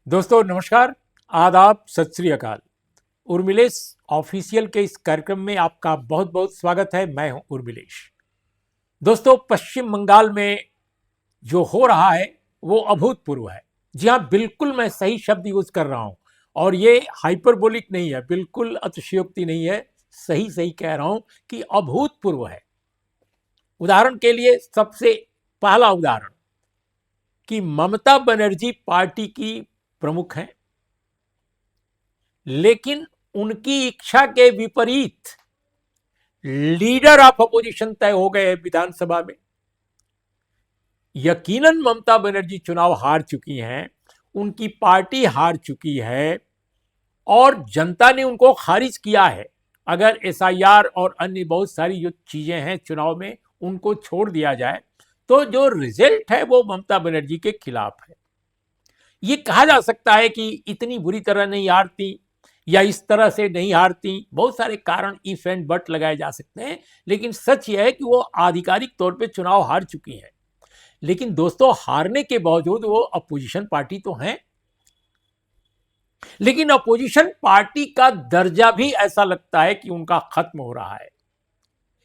दोस्तों नमस्कार, आदाब, सत श्री अकाल। उर्मिलेश ऑफिशियल के इस कार्यक्रम में आपका बहुत बहुत स्वागत है। मैं हूं उर्मिलेश। दोस्तों, पश्चिम बंगाल में जो हो रहा है वो अभूतपूर्व है। जी हाँ, बिल्कुल मैं सही शब्द यूज कर रहा हूं और ये हाइपरबोलिक नहीं है, बिल्कुल अतिशयोक्ति नहीं है। सही सही कह रहा हूं कि अभूतपूर्व है। उदाहरण के लिए सबसे पहला उदाहरण कि ममता बनर्जी पार्टी की प्रमुख हैं, लेकिन उनकी इच्छा के विपरीत लीडर ऑफ अपोजिशन तय हो गए विधानसभा में। यकीनन ममता बनर्जी चुनाव हार चुकी हैं, उनकी पार्टी हार चुकी है और जनता ने उनको खारिज किया है। अगर एसआईआर और अन्य बहुत सारी जो चीजें हैं चुनाव में उनको छोड़ दिया जाए तो जो रिजल्ट है वो ममता बनर्जी के खिलाफ है। ये कहा जा सकता है कि इतनी बुरी तरह नहीं हारती या इस तरह से नहीं हारती, बहुत सारे कारण इफ एंड बट लगाए जा सकते हैं, लेकिन सच यह है कि वो आधिकारिक तौर पे चुनाव हार चुकी हैं। लेकिन दोस्तों, हारने के बावजूद वो अपोजिशन पार्टी तो हैं, लेकिन अपोजिशन पार्टी का दर्जा भी ऐसा लगता है कि उनका खत्म हो रहा है।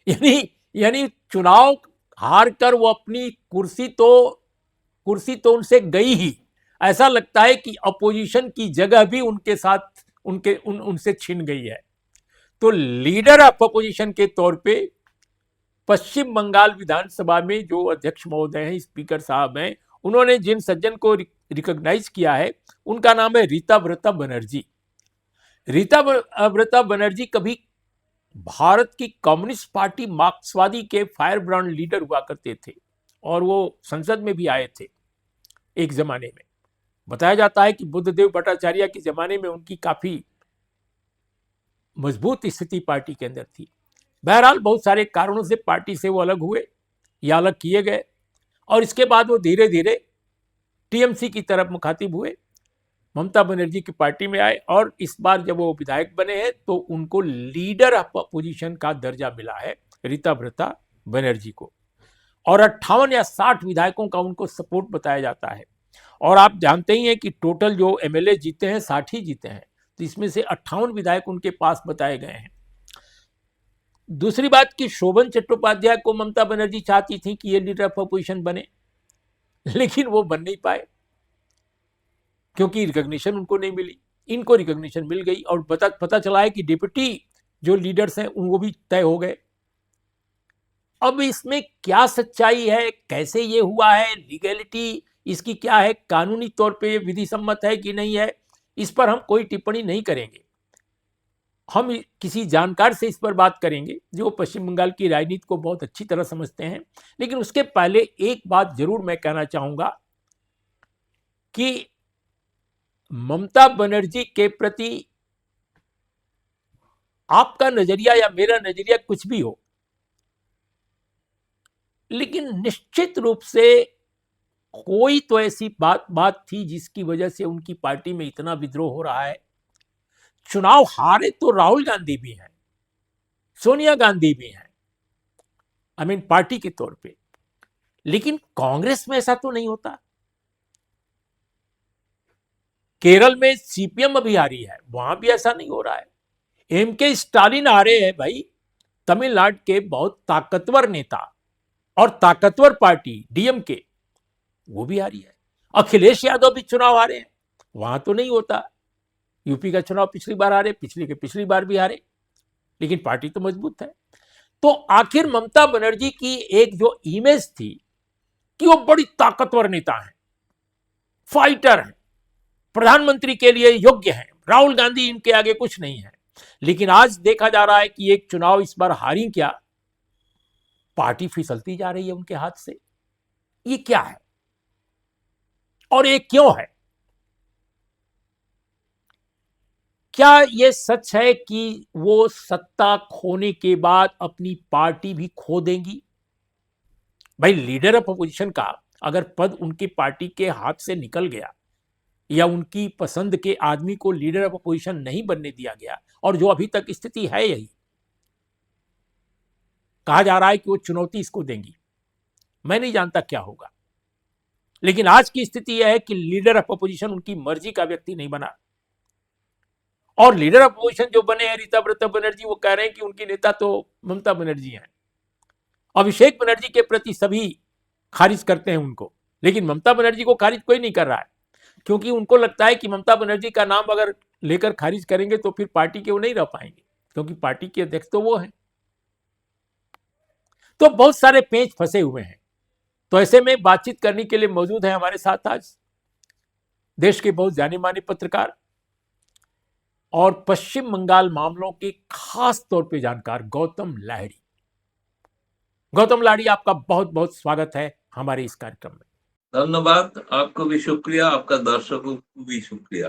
यानी यानी चुनाव हार कर वो अपनी कुर्सी तो उनसे गई ही। ऐसा लगता है कि अपोजिशन की जगह भी उनके साथ उनसे छिन गई है। तो लीडर ऑफ अपोजिशन के तौर पे पश्चिम बंगाल विधानसभा में जो अध्यक्ष महोदय हैं, स्पीकर साहब हैं, उन्होंने जिन सज्जन को रिकॉग्नाइज किया है उनका नाम है रीता व्रता बनर्जी। रीता व्रता बनर्जी कभी भारत की कम्युनिस्ट पार्टी मार्क्सवादी के फायर ब्रांड लीडर हुआ करते थे और वो संसद में भी आए थे एक जमाने में। बताया जाता है कि बुद्धदेव भट्टाचार्य के जमाने में उनकी काफी मजबूत स्थिति पार्टी के अंदर थी। बहरहाल बहुत सारे कारणों से पार्टी से वो अलग हुए या अलग किए गए और इसके बाद वो धीरे धीरे टीएमसी की तरफ मुखातिब हुए, ममता बनर्जी की पार्टी में आए और इस बार जब वो विधायक बने हैं तो उनको लीडर ऑफ अपोजिशन का दर्जा मिला है रीता व्रता बनर्जी को। और 58 या 60 विधायकों का उनको सपोर्ट बताया जाता है। और आप जानते ही हैं कि टोटल जो एमएलए जीते हैं 60 ही जीते हैं, तो इसमें से 58 विधायक उनके पास बताए गए हैं। दूसरी बात कि शोभन चट्टोपाध्याय को ममता बनर्जी चाहती थी कि ये लीडर ऑफ अपोजिशन बने, लेकिन वो बन नहीं पाए क्योंकि रिकॉग्निशन उनको नहीं मिली। इनको रिकॉग्निशन मिल गई और पता चला है कि डिप्टी जो लीडर्स हैं उनको भी तय हो गए। अब इसमें क्या सच्चाई है, कैसे ये हुआ है, लीगैलिटी इसकी क्या है, कानूनी तौर पे विधि सम्मत है कि नहीं है, इस पर हम कोई टिप्पणी नहीं करेंगे। हम किसी जानकार से इस पर बात करेंगे जो पश्चिम बंगाल की राजनीति को बहुत अच्छी तरह समझते हैं। लेकिन उसके पहले एक बात जरूर मैं कहना चाहूंगा कि ममता बनर्जी के प्रति आपका नजरिया या मेरा नजरिया कुछ भी हो, लेकिन निश्चित रूप से कोई तो ऐसी बात थी जिसकी वजह से उनकी पार्टी में इतना विद्रोह हो रहा है। चुनाव हारे तो राहुल गांधी भी हैं, सोनिया गांधी भी हैं, पार्टी के तौर पे, लेकिन कांग्रेस में ऐसा तो नहीं होता। केरल में सीपीएम अभी हारी है, वहां भी ऐसा नहीं हो रहा है। एमके स्टालिन हारे हैं भाई, तमिलनाडु के बहुत ताकतवर नेता और ताकतवर पार्टी डीएमके, वो भी हारी है। अखिलेश यादव भी चुनाव हारे हैं, वहां तो नहीं होता। यूपी का चुनाव पिछली बार हारे, पिछली बार भी हारे, लेकिन पार्टी तो मजबूत है। तो आखिर ममता बनर्जी की एक जो इमेज थी कि वो बड़ी ताकतवर नेता है, फाइटर है, प्रधानमंत्री के लिए योग्य है, राहुल गांधी इनके आगे कुछ नहीं है, लेकिन आज देखा जा रहा है कि एक चुनाव इस बार हारी, क्या पार्टी फिसलती जा रही है उनके हाथ से। ये क्या है और ये क्यों है? क्या यह सच है कि वो सत्ता खोने के बाद अपनी पार्टी भी खो देंगी? भाई, लीडर ऑफ अपोजिशन का अगर पद उनकी पार्टी के हाथ से निकल गया या उनकी पसंद के आदमी को लीडर ऑफ अपोजिशन नहीं बनने दिया गया, और जो अभी तक स्थिति है यही, कहा जा रहा है कि वो चुनौती इसको देंगी, मैं नहीं जानता क्या होगा। लेकिन आज की स्थिति यह है कि लीडर ऑफ अपोजिशन उनकी मर्जी का व्यक्ति नहीं बना, और लीडर ऑफ अपोजिशन जो बने हैं रीता बनर्जी, वो कह रहे हैं कि उनकी नेता तो ममता बनर्जी हैं। अभिषेक बनर्जी के प्रति सभी खारिज करते हैं उनको, लेकिन ममता बनर्जी को खारिज कोई नहीं कर रहा है, क्योंकि उनको लगता है कि ममता बनर्जी का नाम अगर लेकर खारिज करेंगे तो फिर पार्टी के वो नहीं रह पाएंगे, क्योंकि पार्टी के अध्यक्ष तो वो हैं। तो बहुत सारे पेंच फंसे हुए हैं। तो ऐसे में बातचीत करने के लिए मौजूद है हमारे साथ आज देश के बहुत जाने माने पत्रकार और पश्चिम बंगाल मामलों के खास तौर पे जानकार गौतम लाहिड़ी। गौतम लाहिड़ी, आपका बहुत बहुत स्वागत है हमारे इस कार्यक्रम में। धन्यवाद, आपको भी शुक्रिया, आपका दर्शकों को भी शुक्रिया।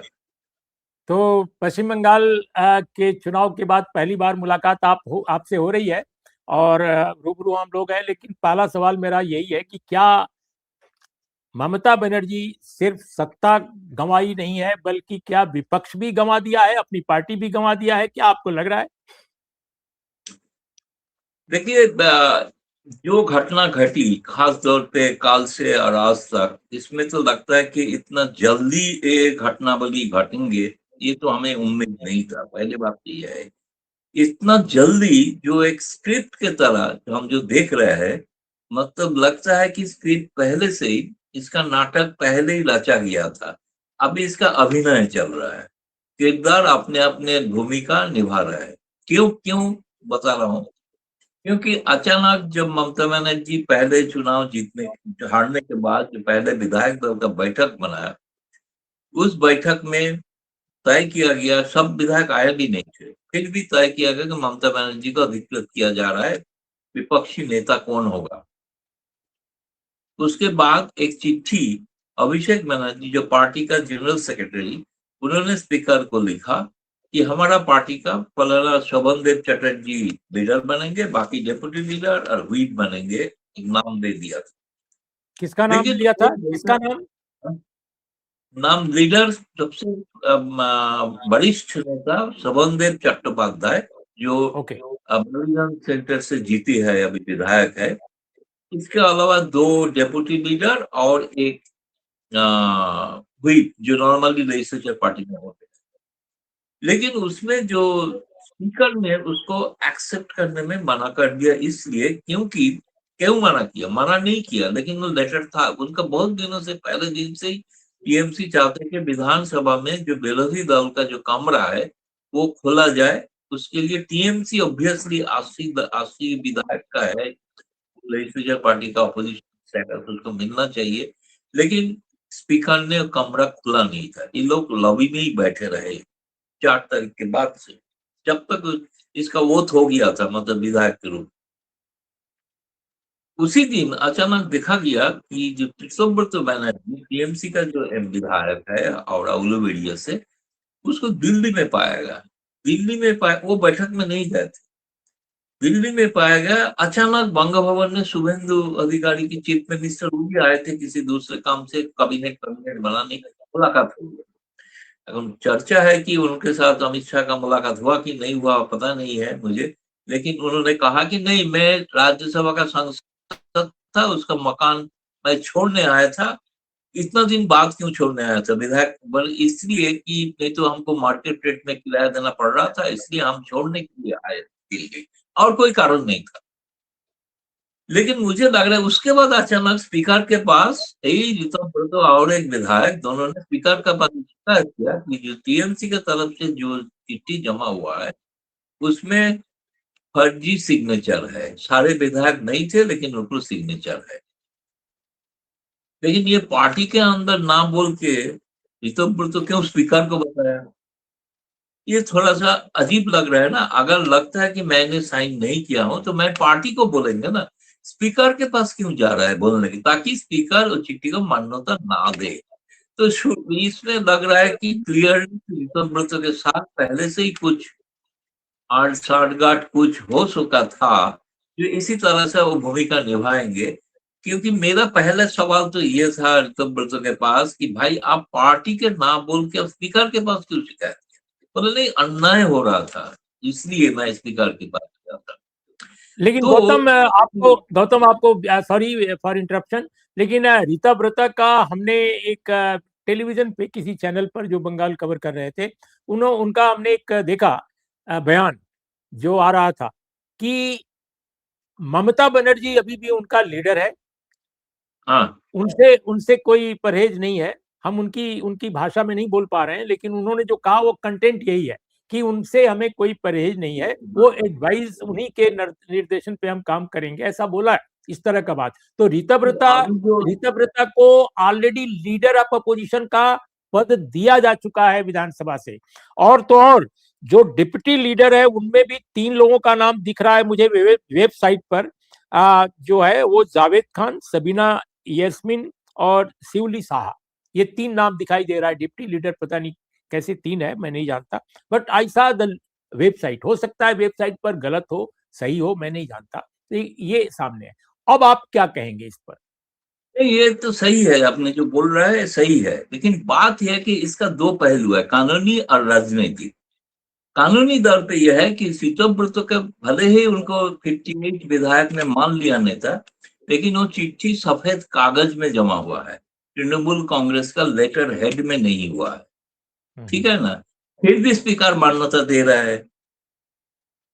तो पश्चिम बंगाल के चुनाव के बाद पहली बार मुलाकात आपसे हो रही है और रूबरू हम लोग हैं, लेकिन पहला सवाल मेरा यही है कि क्या ममता बनर्जी सिर्फ सत्ता गंवाई नहीं है, बल्कि क्या विपक्ष भी गंवा दिया है, अपनी पार्टी भी गंवा दिया है? क्या आपको लग रहा है? देखिए, जो घटना घटी खास तौर पे काल से और आज तक, इसमें तो लगता है कि इतना जल्दी ये घटनावली घटेंगे ये तो हमें उम्मीद नहीं था। पहली बात तो यह है, इतना जल्दी जो एक स्क्रिप्ट के तरह हम जो देख रहे हैं, मतलब लगता है कि स्क्रिप्ट पहले से ही, इसका नाटक पहले ही रचा गया था। अभी इसका अभिनय चल रहा है, किरदार अपने अपने भूमिका निभा रहा है। क्यों क्यों बता रहा हूँ, क्योंकि अचानक जब ममता बनर्जी पहले चुनाव हारने के बाद जो पहले विधायक दल का बैठक बनाया, उस बैठक में तय किया गया, सब विधायक आए भी नहीं थे, फिर भी तय किया गया कि ममता बनर्जी को अधिकृत किया जा रहा है, विपक्षी नेता कौन होगा। उसके बाद एक चिट्ठी अभिषेक बनर्जी जो पार्टी का जनरल सेक्रेटरी, उन्होंने स्पीकर को लिखा कि हमारा पार्टी का फलाना शोभनदेव चटर्जी लीडर बनेंगे, बाकी डेप्यूटी लीडर और व्हीप बनेंगे, एक नाम दे दिया था। किसका नाम लेकिन लिया था? वो किसका नाम? नाम लीडर सबसे वरिष्ठ नेता शोभनदेव चट्टोपाध्याय, जो ओके। बलिगंज सेंटर से जीती है, अभी विधायक है। इसके अलावा 2 डेप्यूटी लीडर और एक व्हीप जो नॉर्मली लेजिस्लेचर पार्टी में होते हैं। लेकिन उसमें जो स्पीकर ने उसको एक्सेप्ट करने में मना कर दिया, इसलिए क्योंकि क्यों मना किया, मना नहीं किया, लेकिन वो लेटर था उनका बहुत दिनों से, पहले दिन से ही टीएमसी चाहते कि विधानसभा में जो विरोधी दल का जो कमरा है वो खोला जाए। उसके लिए टीएमसी ऑब्वियसली 80 विधायक का है, लेजिस्लेचर पार्टी का अपोजिशन स्टेटस उसको मिलना चाहिए, लेकिन स्पीकर ने कमरा खुला नहीं था। ये लोग लॉबी में ही बैठे रहे 4 तारीख के बाद से, जब तक इसका वोट हो गया था, मतलब विधायक के रूप। उसी दिन अचानक देखा गया कि जो कृष्णव्रत बनर्जी टीएमसी का जो विधायक है और उलूबेड़िया से, उसको दिल्ली में पाया गया। दिल्ली में पाया, वो बैठक में नहीं गए थे, दिल्ली में पाया गया। अचानक बंग भवन में शुभेंदु अधिकारी की चीफ मिनिस्टर वो भी आए थे किसी दूसरे काम से, कैबिनेट बनाने, मुलाकात हो गई। अब चर्चा है कि उनके साथ अमित शाह का मुलाकात हुआ कि नहीं हुआ पता नहीं है मुझे, लेकिन उन्होंने कहा कि नहीं, मैं राज्यसभा का सांसद था, उसका मकान मैं छोड़ने आया था। इतना दिन बाद क्यों छोड़ने आया था विधायक? इसलिए कि नहीं तो हमको मार्केट रेट में किराया देना पड़ रहा था, इसलिए हम छोड़ने के लिए आए दिल्ली, और कोई कारण नहीं था। लेकिन मुझे लग रहा है उसके बाद अचानक स्पीकर के पास, यही ऋतम ब्रतो और एक विधायक, दोनों ने स्पीकर का पास शिकायत किया कि जो टीएमसी की तरफ से जो चिट्ठी जमा हुआ है उसमें फर्जी सिग्नेचर है। सारे विधायक नहीं थे, लेकिन उनको सिग्नेचर है। लेकिन ये पार्टी के अंदर ना बोल के ऋतम ब्रतो क्यों स्पीकर को बताया? ये थोड़ा सा अजीब लग रहा है ना। अगर लगता है कि मैंने साइन नहीं किया हो तो मैं पार्टी को बोलेंगे ना, स्पीकर के पास क्यों जा रहा है बोलने की, ताकि स्पीकर उस चिट्ठी को मान्यता ना दे। तो इसमें लग रहा है कि क्लियर के साथ पहले से ही कुछ आठ साठगांठ कुछ हो चुका था, जो इसी तरह से वो भूमिका निभाएंगे। क्योंकि मेरा पहला सवाल तो ये था ऋतव्रत के पास कि भाई आप पार्टी के नाम बोल के स्पीकर के पास क्यों शिकायत? बोले नहीं, अन्याय हो रहा था, इसलिए मैं स्पीकर के पास गया था। लेकिन तो गौतम आपको सॉरी फॉर इंटरप्शन, लेकिन रीता व्रता का हमने एक टेलीविजन पे किसी चैनल पर जो बंगाल कवर कर रहे थे, उनका हमने एक देखा बयान जो आ रहा था कि ममता बनर्जी अभी भी उनका लीडर है, हाँ, उनसे उनसे कोई परहेज नहीं है। हम उनकी उनकी भाषा में नहीं बोल पा रहे हैं, लेकिन उन्होंने जो कहा वो कंटेंट यही है कि उनसे हमें कोई परहेज नहीं है, वो एडवाइस उन्हीं के निर्देशन पे हम काम करेंगे, ऐसा बोला है। इस तरह का बात तो अभी जो रीता व्रता को ऑलरेडी लीडर ऑफ अपोजिशन का पद दिया जा चुका है विधानसभा से। और तो और जो डिप्टी लीडर है उनमें भी 3 लोगों का नाम दिख रहा है मुझे वेबसाइट पर, जो है वो जावेद खान, सबीना यस्मिन और शिवली साहा, ये 3 नाम दिखाई दे रहा है डिप्टी लीडर। पता नहीं कैसे 3 है, मैं नहीं जानता, बट आई सा द वेबसाइट। हो सकता है वेबसाइट पर गलत हो, सही हो, मैं नहीं जानता। तो ये सामने है। अब आप क्या कहेंगे इस पर? नहीं, ये तो सही है, आपने जो बोल रहा है सही है, लेकिन बात यह है कि इसका दो पहलू है, कानूनी और राजनीतिक। कानूनी तौर पे यह है कि शीतोव्रत का भले ही उनको 58 विधायक ने मान लिया नेता, लेकिन वो चिट्ठी सफेद कागज में जमा हुआ है, तृणमूल कांग्रेस का लेटर हेड में नहीं हुआ है। ठीक है ना? फिर भी स्पीकर मान्यता दे रहा है।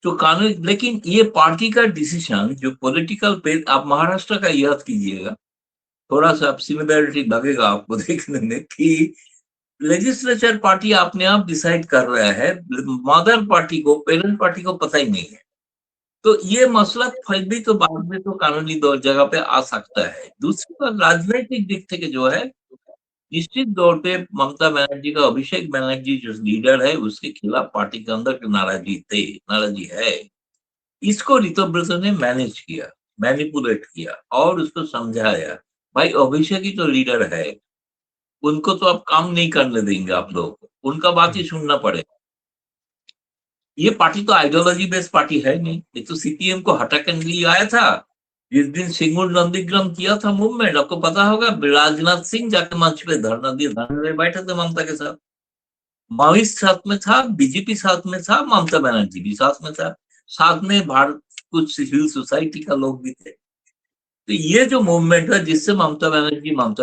तो कानून, लेकिन ये पार्टी का डिसीजन जो पॉलिटिकल पे, आप महाराष्ट्र का याद कीजिएगा, थोड़ा सा सिमिलरिटी लगेगा आपको देखने में कि लेजिस्लेचर पार्टी अपने आप डिसाइड कर रहा है, मदर पार्टी को, पेरेंट पार्टी को पता ही नहीं है। तो ये मसला फिर भी तो बाद में तो कानूनी दौर जगह पे आ सकता है। दूसरी बात, राजनीतिक दिख के जो है, निश्चित तौर पे ममता बनर्जी का, अभिषेक बनर्जी जो लीडर है उसके खिलाफ पार्टी के अंदर की नाराजगी है। इसको ऋतव्रत ने मैनेज किया, मैनिपुलेट किया और उसको समझाया, भाई अभिषेक ही तो लीडर है, उनको तो आप काम नहीं करने देंगे, आप लोग उनका बात ही सुनना पड़ेगा। ये पार्टी तो आइडियोलॉजी बेस्ड पार्टी है नहीं, ये तो सीपीएम को हटा के लिए आया था। जिस दिन सिंगुर नंदीग्राम किया था मूवमेंट, आपको पता होगा, राजनाथ सिंह जाके मंच पे धरना दिए, धरने में बैठे थे ममता के साथ, माओइस्ट साथ में था, बीजेपी साथ में था, ममता बनर्जी भी साथ में था, साथ में भारत कुछ सिविल सोसाइटी का लोग भी थे। तो ये जो मूवमेंट है जिससे ममता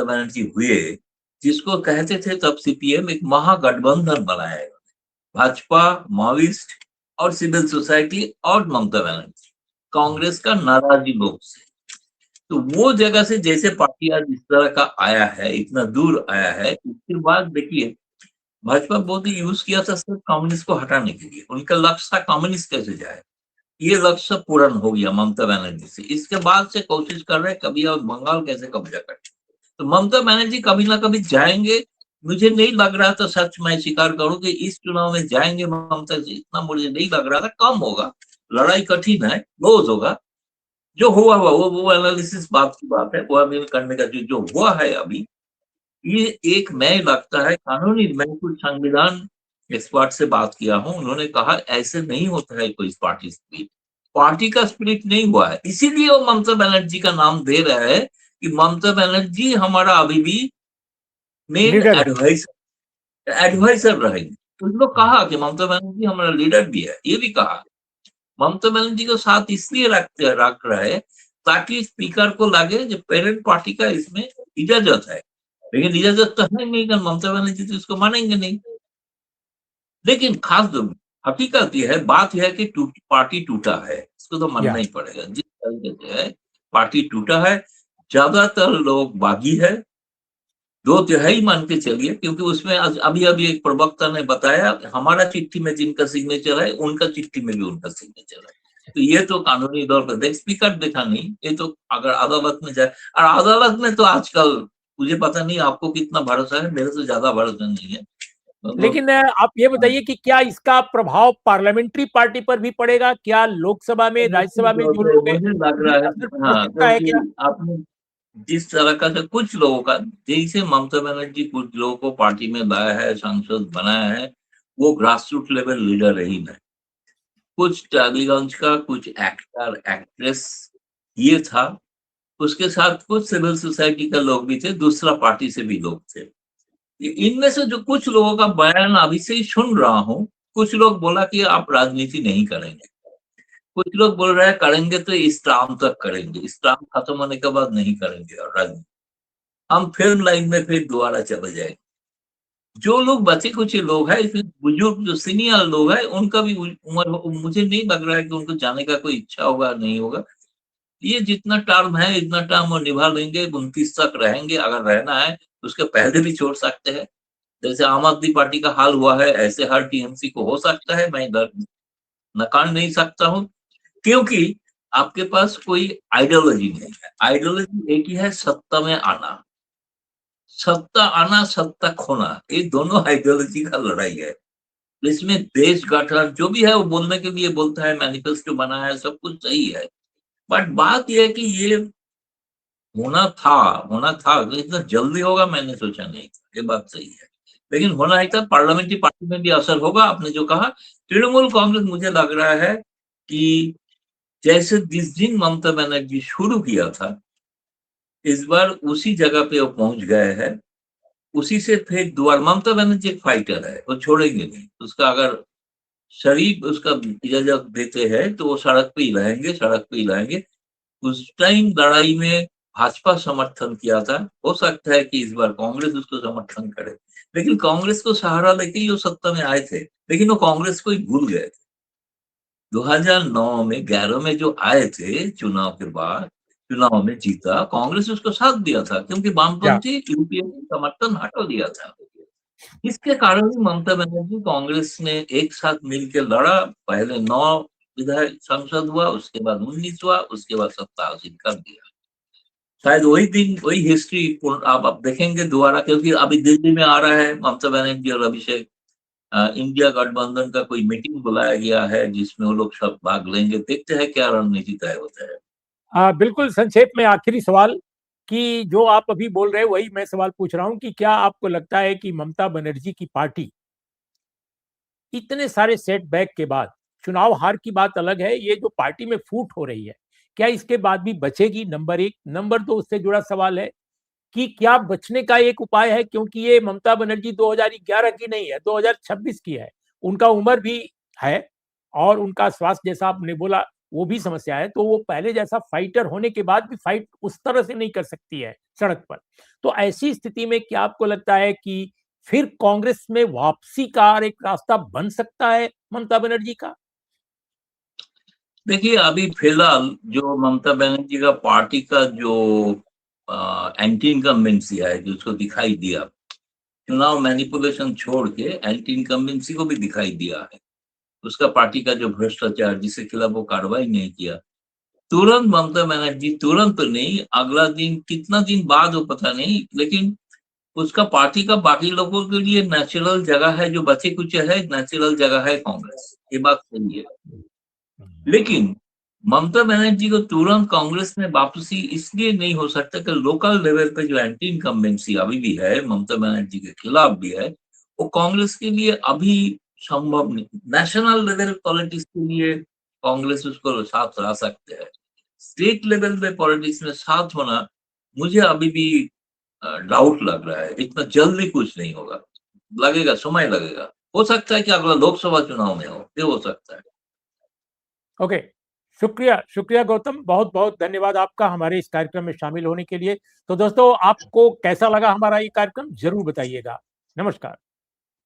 बनर्जी हुए, जिसको कहते थे तब सीपीएम, एक महागठबंधन बनाया, भाजपा, माओइस्ट और सिविल सोसाइटी और ममता बनर्जी, कांग्रेस का नाराजी लोग से। तो वो जगह से जैसे पार्टी आज इस तरह का आया है, इतना दूर आया है, उसके बाद देखिए भाजपा बहुत ही यूज किया था सिर्फ कम्युनिस्ट को हटाने के लिए, उनका लक्ष्य था कम्युनिस्ट कैसे जाए। ये लक्ष्य पूर्ण हो गया ममता बनर्जी से। इसके बाद से कोशिश कर रहे हैं कभी और बंगाल कैसे कब्जा करें। तो ममता बनर्जी कभी ना कभी जाएंगे। मुझे नहीं लग रहा था, सच मैं स्वीकार करूं कि इस चुनाव में जाएंगे ममता जी, इतना मुझे नहीं लग रहा था। कम होगा, लड़ाई कठिन है, रोज होगा, जो हुआ हुआ वो एनालिसिस बात की बात है, वो अभी करने का जो हुआ है अभी, ये एक, मैं लगता है कानूनी, मैं कुछ संविधान एक्सपर्ट से बात किया हूं, उन्होंने कहा ऐसे नहीं होता है कोई पार्टी स्प्लिट, पार्टी का स्प्लिट नहीं हुआ है, इसीलिए वो ममता बनर्जी का नाम दे रहा है कि ममता बनर्जी हमारा अभी भी मेन लीडर है। एडवाइजर रहेगी। तो उन लोग कहा कि ममता बनर्जी हमारा लीडर भी है, ये भी कहा। ममता बनर्जी को साथ इसलिए रख रहा है ताकि स्पीकर को लगे जो पेरेंट पार्टी का इसमें इजाजत है, लेकिन इजाजत तो है नहीं, कि ममता बनर्जी तो इसको मानेंगे नहीं। लेकिन खास जो हकीकत यह है, बात यह है कि पार्टी टूटा है, इसको तो मानना या ही पड़ेगा, जिस तरीके से है पार्टी टूटा है। ज्यादातर लोग बागी है, 2/3 मान के चलिए, क्योंकि उसमें अभी अभी एक प्रवक्ता ने बताया, हमारा चिट्ठी में जिनका सिग्नेचर है उनका चिट्ठी में भी उनका सिग्नेचर है। तो ये तो कानूनी तौर पर देख, स्पीकर देखा नहीं, ये तो अगर अदालत में जाए, और अदालत में तो आजकल मुझे पता नहीं आपको कितना भरोसा है, मेरे से ज्यादा भरोसा नहीं है मतलब। लेकिन आप ये बताइए कि क्या इसका प्रभाव पार्लियामेंट्री पार्टी पर भी पड़ेगा? क्या लोकसभा में, राज्यसभा में जो लोग हैं मुझे लग उन रहा पर है, असर पड़ हाँ, सकता है क्या? क्योंकि आपने जिस तरह का से कुछ लोगों का, जैसे ममता बनर्जी कुछ लोगों को पार्टी में लाया है, सांसद बनाया है, वो ग्रास रूट लेवल लीडर रही है। कुछ टालीगंज का कुछ एक्टर एक्ट्रेस ये था, उसके साथ कुछ सिविल सोसाइटी का लोग भी थे, दूसरा पार्टी से भी लोग थे। इनमें से जो कुछ लोगों का बयान अभी से ही सुन रहा हूँ, कुछ लोग बोला कि आप राजनीति नहीं करेंगे, कुछ लोग बोल रहे हैं करेंगे तो इस टर्म तक करेंगे, इस टर्म खत्म होने के बाद नहीं करेंगे और राजनीति हम फिल्म लाइन में फिर दोबारा चले जाएंगे। जो लोग बचे कुछ लोग हैं, इसमें बुजुर्ग जो सीनियर लोग हैं, उनका भी उम्र, मुझे नहीं लग रहा है कि उनको जाने का कोई इच्छा होगा नहीं होगा। ये जितना टर्म है इतना टर्म वो निभा लेंगे, 29 तक रहेंगे। अगर रहना है तो उसके पहले भी छोड़ सकते हैं, जैसे आम आदमी पार्टी का हाल हुआ है, ऐसे हर टीएमसी को हो सकता है। मैं इधर नकार नहीं सकता हूँ, क्योंकि आपके पास कोई आइडियोलॉजी नहीं है। आइडियोलॉजी एक ही है, सत्ता में आना, सत्ता आना, सत्ता खोना, ये दोनों आइडियोलॉजी का लड़ाई है। इसमें देश गठन जो भी है वो बोलने के लिए बोलता है, मैनिफेस्टो बना है, सब कुछ सही है। बट बात यह है कि ये होना था तो इतना जल्दी होगा मैंने सोचा नहीं था, ये बात सही है। लेकिन होना ही था, पार्लियामेंट्री पार्टी में भी असर होगा। आपने जो कहा, तृणमूल कांग्रेस, मुझे लग रहा है कि जैसे जिस दिन ममता बनर्जी शुरू किया था, इस बार उसी जगह पे वो पहुंच गए हैं। उसी से फिर दोबारा, ममता बनर्जी एक फाइटर है, वो छोड़ेंगे नहीं। उसका अगर शरीर उसका इजाजत देते हैं तो वो सड़क पे ही रहेंगे, सड़क पे ही रहेंगे। उस टाइम लड़ाई में भाजपा समर्थन किया था, हो सकता है कि इस बार कांग्रेस उसको समर्थन करे, लेकिन कांग्रेस को सहारा लेके ही वो सत्ता में आए थे, लेकिन वो कांग्रेस को ही भूल गए थे। 2009 में 11 में जो आए थे चुनाव के बाद, चुनाव में जीता, कांग्रेस उसको साथ दिया था, क्योंकि या वामपंथी यूपीए ने समर्थन हटा दिया था। इसके कारण ही ममता बनर्जी कांग्रेस ने एक साथ मिलकर लड़ा। पहले 9 विधायक सांसद हुआ, उसके बाद 19 हुआ, उसके बाद सत्ता हासिल कर दिया। शायद वही दिन, वही हिस्ट्री आप देखेंगे दोबारा, क्योंकि अभी दिल्ली में आ रहा है ममता बनर्जी और अभिषेक। इंडिया गठबंधन का कोई मीटिंग बुलाया गया है जिसमें वो लोग सब भाग लेंगे। देखते हैं क्या रणनीति तय होता है। बिल्कुल संक्षेप में आखिरी सवाल कि जो आप अभी बोल रहे हैं वही मैं सवाल पूछ रहा हूं कि क्या आपको लगता है कि ममता बनर्जी की पार्टी इतने सारे सेटबैक के बाद, चुनाव हार की बात अलग है, ये जो पार्टी में फूट हो रही है, क्या इसके बाद भी बचेगी? नंबर एक। नंबर दो, उससे जुड़ा सवाल है कि क्या बचने का एक उपाय है? क्योंकि ये ममता बनर्जी 2011 की नहीं है, 2026 की है। उनका उम्र भी है और उनका स्वास्थ्य, जैसा आपने बोला, वो भी समस्या है। तो वो पहले जैसा फाइटर होने के बाद भी फाइट उस तरह से नहीं कर सकती है सड़क पर। तो ऐसी स्थिति में क्या आपको लगता है कि फिर कांग्रेस में वापसी का एक रास्ता बन सकता है ममता बनर्जी का? देखिए, अभी फिलहाल जो ममता बनर्जी का पार्टी का जो एंटी इनकम्बेंसी है, जो उसको दिखाई दिया, चुनाव मैनिपुलेशन छोड़ के एंटी इनकम्बेंसी को भी दिखाई दिया है। उसका पार्टी का जो भ्रष्टाचार, जिसके खिलाफ वो कार्रवाई नहीं किया, तुरंत ममता बनर्जी, तुरंत तो नहीं, अगला दिन, कितना दिन बाद वो पता नहीं, लेकिन उसका पार्टी का बाकी लोगों के लिए नेचुरल जगह है, जो बचे कुछ है, नेचुरल जगह है कांग्रेस, ये बात सही है। लेकिन ममता बनर्जी को तुरंत कांग्रेस में वापसी इसलिए नहीं हो सकता कि लोकल लेवल पे जो एंटी इनकम्बेंसी अभी भी है, ममता बनर्जी के खिलाफ भी है, वो कांग्रेस के लिए अभी संभव नहीं। नेशनल लेवल पॉलिटिक्स के लिए कांग्रेस उसको साथ ला सकते हैं, स्टेट लेवल पे पॉलिटिक्स में साथ होना मुझे अभी भी डाउट लग रहा है। इतना जल्दी कुछ नहीं होगा, लगेगा, समय लगेगा। हो सकता है कि अगला लोकसभा चुनाव में हो, ये हो सकता है। ओके, शुक्रिया, शुक्रिया गौतम, बहुत बहुत धन्यवाद आपका हमारे इस कार्यक्रम में शामिल होने के लिए। तो दोस्तों, आपको कैसा लगा हमारा ये कार्यक्रम, जरूर बताइएगा। नमस्कार।